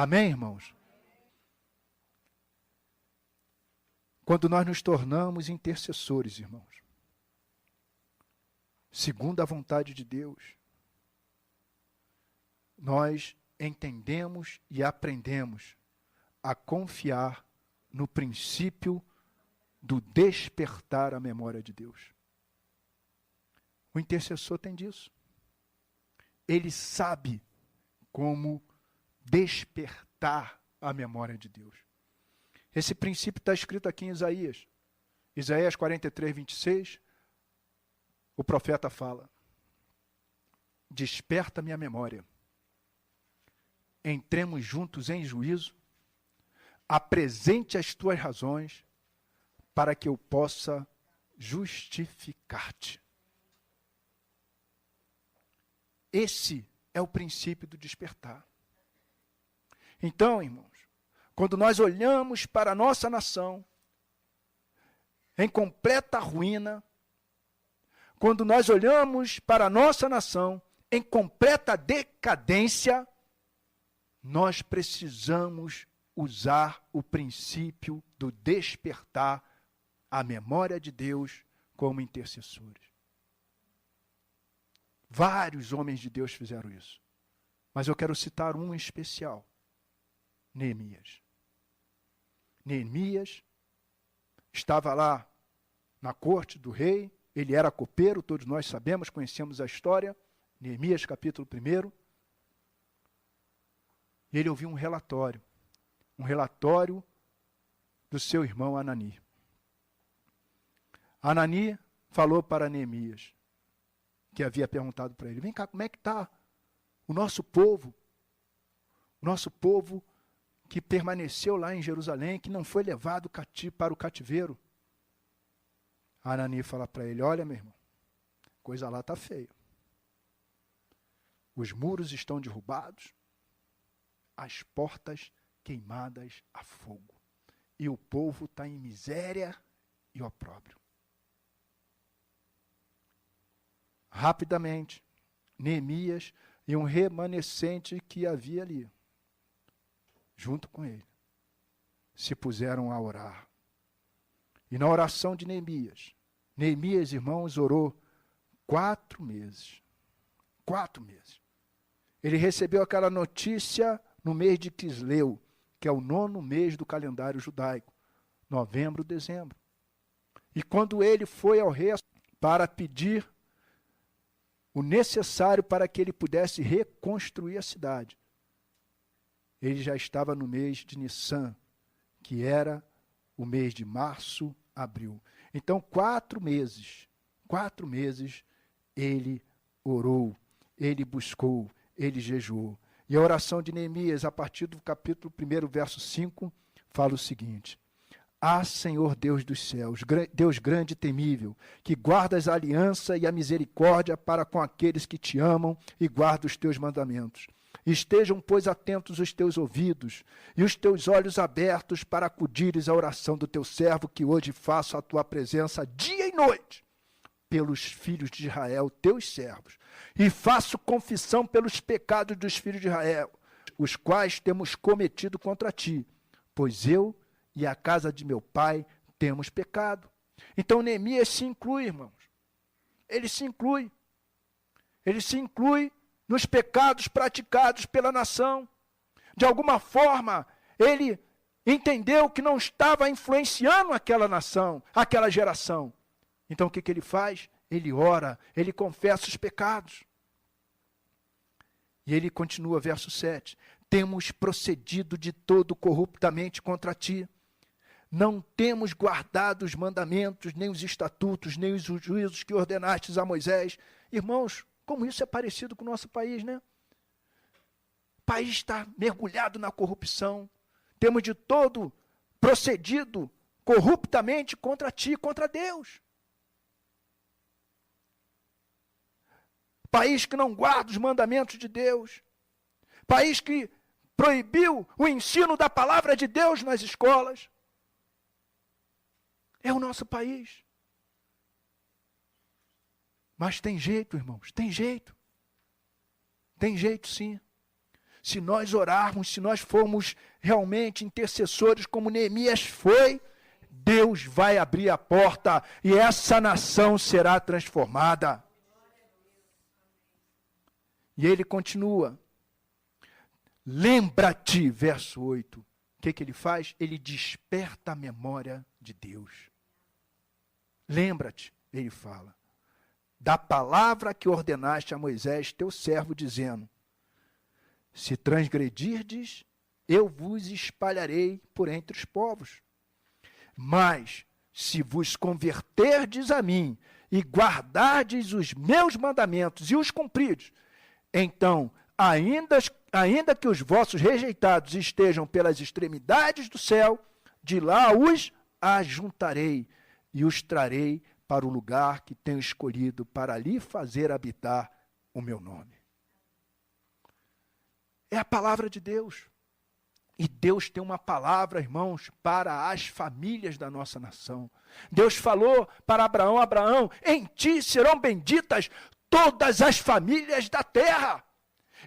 Amém, irmãos? Quando nós nos tornamos intercessores, irmãos, segundo a vontade de Deus, nós entendemos e aprendemos a confiar no princípio do despertar a memória de Deus. O intercessor tem disso. Ele sabe como despertar a memória de Deus. Esse princípio está escrito aqui em Isaías. Isaías 43, 26, o profeta fala: desperta minha memória. Entremos juntos em juízo, apresente as tuas razões, para que eu possa justificar-te. Esse é o princípio do despertar. Então, irmãos, quando nós olhamos para a nossa nação, em completa ruína, quando nós olhamos para a nossa nação, em completa decadência, nós precisamos usar o princípio do despertar a memória de Deus como intercessores. Vários homens de Deus fizeram isso. Mas eu quero citar um em especial. Neemias. Neemias estava lá na corte do rei, ele era copeiro, todos nós sabemos, conhecemos a história. Neemias capítulo 1. E ele ouviu um relatório do seu irmão Anani. Anani falou para Neemias, que havia perguntado para ele: vem cá, como é que está o nosso povo que permaneceu lá em Jerusalém, que não foi levado para o cativeiro? Anani fala para ele: olha, meu irmão, coisa lá está feia. Os muros estão derrubados, as portas queimadas a fogo, e o povo está em miséria e opróbrio. Rapidamente, Neemias e um remanescente que havia ali, junto com ele, se puseram a orar. E na oração de Neemias, irmãos, orou 4 meses. 4 meses. Ele recebeu aquela notícia no mês de Quisleu, que é o 9º mês do calendário judaico, novembro, dezembro. E quando ele foi ao rei para pedir o necessário para que ele pudesse reconstruir a cidade, ele já estava no mês de Nissan, que era o mês de março, abril. Então, 4 meses, ele orou, ele buscou, ele jejuou. E a oração de Neemias, a partir do capítulo 1, verso 5, fala o seguinte: ah, Senhor Deus dos céus, Deus grande e temível, que guardas a aliança e a misericórdia para com aqueles que te amam e guardam os teus mandamentos. Estejam, pois, atentos os teus ouvidos e os teus olhos abertos para acudires à oração do teu servo, que hoje faço a tua presença dia e noite, pelos filhos de Israel, teus servos, e faço confissão pelos pecados dos filhos de Israel, os quais temos cometido contra ti, pois eu e a casa de meu pai temos pecado. Então Neemias se inclui, irmãos. Ele se inclui nos pecados praticados pela nação. De alguma forma, ele entendeu que não estava influenciando aquela nação, aquela geração. Então o que ele faz? Ele ora, ele confessa os pecados. E ele continua, verso 7. Temos procedido de todo corruptamente contra ti. Não temos guardado os mandamentos, nem os estatutos, nem os juízos que ordenastes a Moisés. Irmãos, como isso é parecido com o nosso país, né? O país está mergulhado na corrupção. Temos de todo procedido corruptamente contra ti, contra Deus. País que não guarda os mandamentos de Deus. País que proibiu o ensino da palavra de Deus nas escolas. É o nosso país. Mas tem jeito, irmãos, tem jeito. Tem jeito, sim. se nós orarmos, se nós formos realmente intercessores como Neemias foi, Deus vai abrir a porta e essa nação será transformada. E ele continua. Lembra-te, verso 8. O que ele faz? Ele desperta a memória de Deus. Lembra-te, ele fala, da palavra que ordenaste a Moisés, teu servo, dizendo, se transgredirdes, eu vos espalharei por entre os povos. Mas, se vos converterdes a mim e guardardes os meus mandamentos e os cumprides, então, ainda que os vossos rejeitados estejam pelas extremidades do céu, de lá os ajuntarei e os trarei para o lugar que tenho escolhido para ali fazer habitar o meu nome. É a palavra de Deus. E Deus tem uma palavra, irmãos, para as famílias da nossa nação. Deus falou para Abraão, Abraão, em ti serão benditas todas as famílias da terra.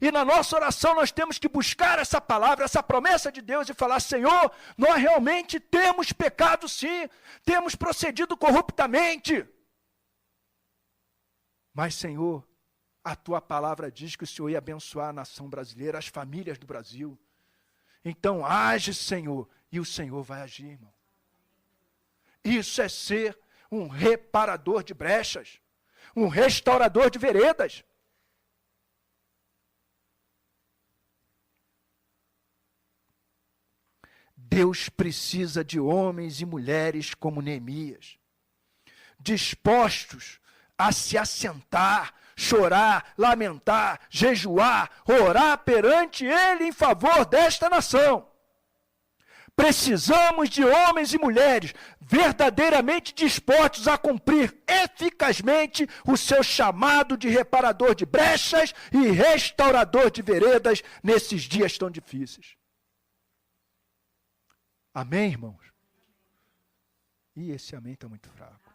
E na nossa oração nós temos que buscar essa palavra, essa promessa de Deus e falar, Senhor, nós realmente temos pecado sim, temos procedido corruptamente. Mas, Senhor, a tua palavra diz que o Senhor ia abençoar a nação brasileira, as famílias do Brasil. Então age, Senhor, e o Senhor vai agir, irmão. Isso é ser um reparador de brechas, um restaurador de veredas. Deus precisa de homens e mulheres como Neemias, dispostos a se assentar, chorar, lamentar, jejuar, orar perante Ele em favor desta nação. Precisamos de homens e mulheres verdadeiramente dispostos a cumprir eficazmente o seu chamado de reparador de brechas e restaurador de veredas nesses dias tão difíceis. Amém, irmãos? E esse amém está muito fraco.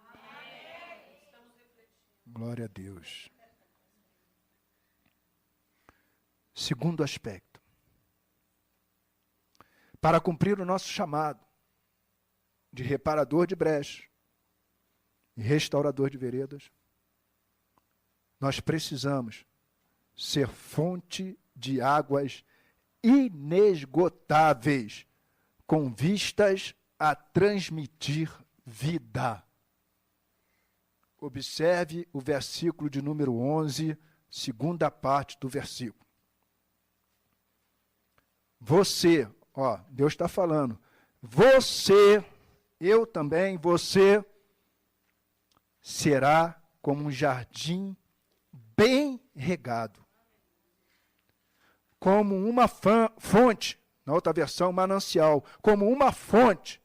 Glória a Deus. Segundo aspecto. Para cumprir o nosso chamado de reparador de brechas e restaurador de veredas, nós precisamos ser fonte de águas inesgotáveis, com vistas a transmitir vida. Observe o versículo de número 11, segunda parte do versículo. Você, Deus está falando, você, eu também, você será como um jardim bem regado, como uma fonte, na outra versão, manancial, como uma fonte,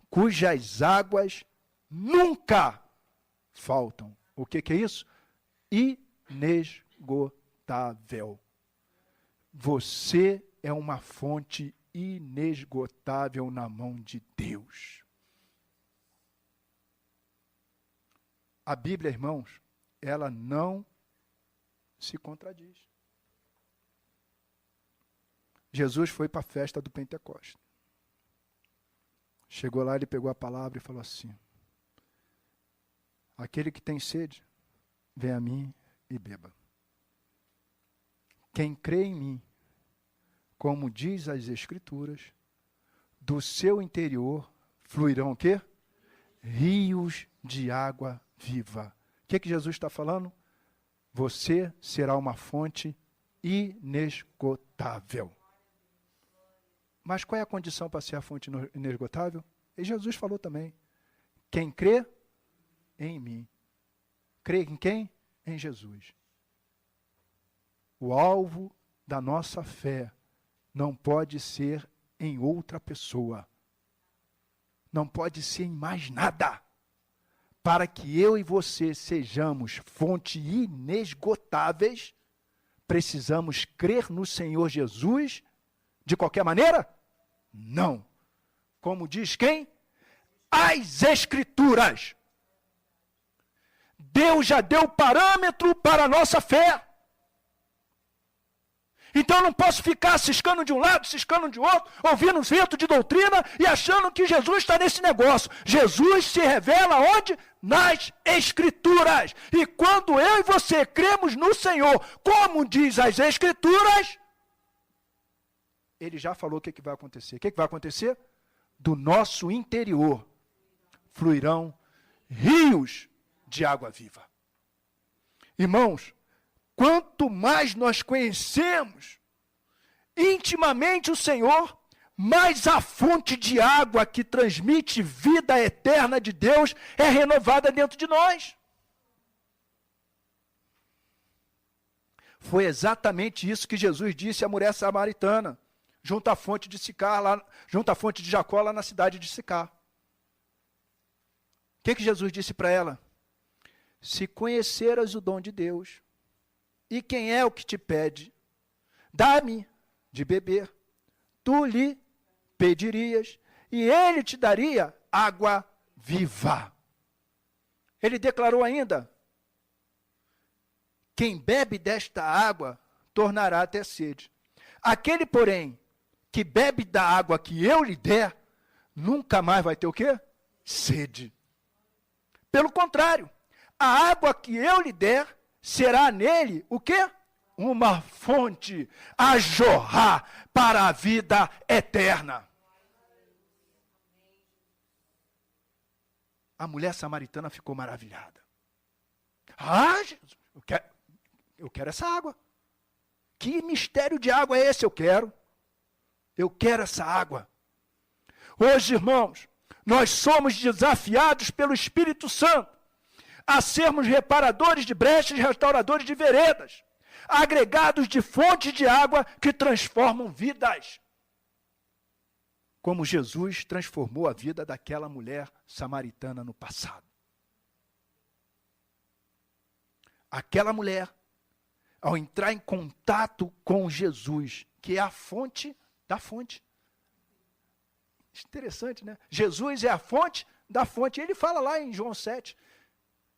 cujas águas nunca faltam. O que é isso? Inesgotável. Você é uma fonte inesgotável na mão de Deus. A Bíblia, irmãos, ela não se contradiz. Jesus foi para a festa do Pentecostes. Chegou lá, ele pegou a palavra e falou assim, aquele que tem sede, vem a mim e beba. Quem crê em mim, como diz as Escrituras, do seu interior fluirão o quê? Rios de água viva. O que Jesus está falando? Você será uma fonte inesgotável. Mas qual é a condição para ser a fonte inesgotável? E Jesus falou também. Quem crê em mim. Crê em quem? Em Jesus. O alvo da nossa fé não pode ser em outra pessoa. Não pode ser em mais nada. Para que eu e você sejamos fonte inesgotáveis, precisamos crer no Senhor Jesus de qualquer maneira? Não. Como diz quem? As Escrituras. Deus já deu parâmetro para a nossa fé. Então eu não posso ficar ciscando de um lado, ciscando de outro, ouvindo um vento de doutrina e achando que Jesus está nesse negócio. Jesus se revela onde? Nas Escrituras. E quando eu e você cremos no Senhor, como diz as Escrituras, Ele já falou o que vai acontecer. O que vai acontecer? Do nosso interior fluirão rios de água viva. Irmãos, quanto mais nós conhecemos intimamente o Senhor, mais a fonte de água que transmite vida eterna de Deus é renovada dentro de nós. Foi exatamente isso que Jesus disse à mulher samaritana, junto à fonte de Sicar, junto à fonte de Jacó, lá na cidade de Sicar. O que Jesus disse para ela? Se conheceras o dom de Deus, e quem é o que te pede? Dá-me de beber. Tu lhe pedirias, e ele te daria água viva. Ele declarou ainda, quem bebe desta água, tornará a ter sede. Aquele, porém, que bebe da água que eu lhe der, nunca mais vai ter o quê? Sede. Pelo contrário, a água que eu lhe der, será nele o quê? Uma fonte a jorrar para a vida eterna. A mulher samaritana ficou maravilhada. Ah, Jesus, eu quero essa água. Que mistério de água é esse? Eu quero essa água. Hoje, irmãos, nós somos desafiados pelo Espírito Santo a sermos reparadores de brechas e restauradores de veredas, agregados de fontes de água que transformam vidas. Como Jesus transformou a vida daquela mulher samaritana no passado. Aquela mulher, ao entrar em contato com Jesus, que é a fonte da fonte. Interessante, né? Jesus é a fonte da fonte. Ele fala lá em João 7,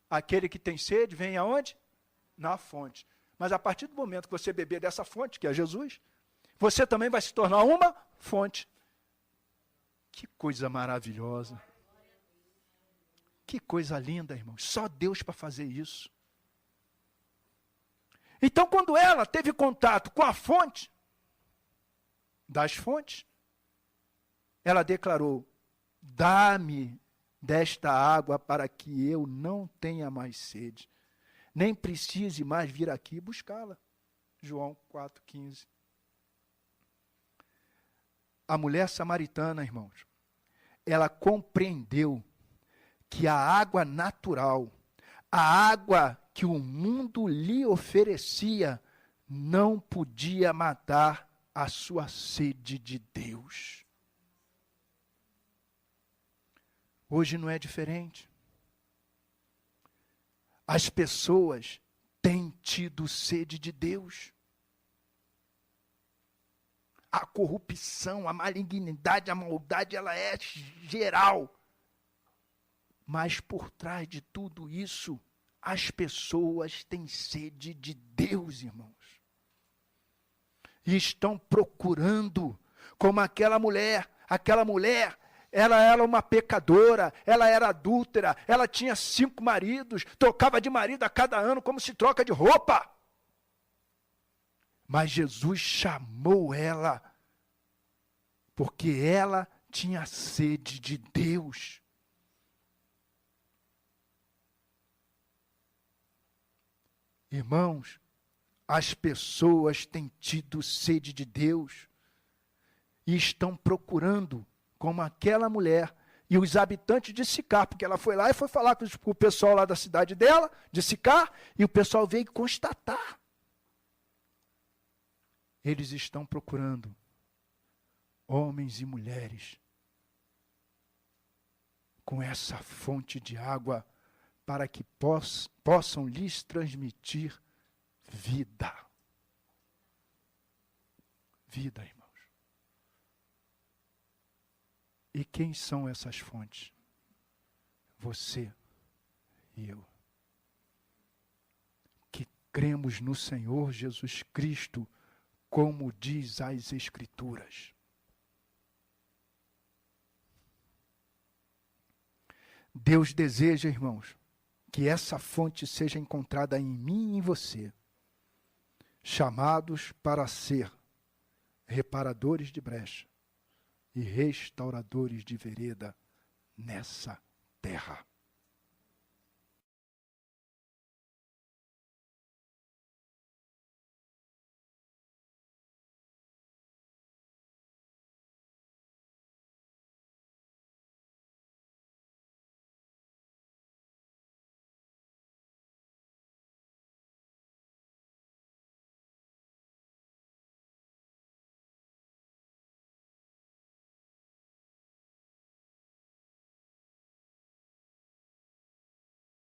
aquele que tem sede, vem aonde? Na fonte. Mas a partir do momento que você beber dessa fonte, que é Jesus, você também vai se tornar uma fonte. Que coisa maravilhosa. Que coisa linda, irmãos. Só Deus para fazer isso. Então, quando ela teve contato com a fonte das fontes, ela declarou, dá-me desta água para que eu não tenha mais sede, nem precise mais vir aqui buscá-la. João 4,15. A mulher samaritana, irmãos, ela compreendeu que a água natural, a água que o mundo lhe oferecia, não podia matar a sua sede de Deus. Hoje não é diferente. As pessoas têm tido sede de Deus. A corrupção, a malignidade, a maldade, ela é geral. Mas por trás de tudo isso, as pessoas têm sede de Deus, irmãos. E estão procurando, como aquela mulher, ela era uma pecadora, ela era adúltera, ela tinha 5 maridos, trocava de marido a cada ano como se troca de roupa. Mas Jesus chamou ela, porque ela tinha sede de Deus. Irmãos, as pessoas têm tido sede de Deus e estão procurando, como aquela mulher e os habitantes de Sicar, porque ela foi lá e foi falar com o pessoal lá da cidade dela, de Sicar, e o pessoal veio constatar. Eles estão procurando homens e mulheres com essa fonte de água para que possam lhes transmitir vida. Vida, irmãos. E quem são essas fontes? Você e eu. Que cremos no Senhor Jesus Cristo como diz as Escrituras. Deus deseja, irmãos, que essa fonte seja encontrada em mim e em você, chamados para ser reparadores de brecha e restauradores de vereda nessa terra.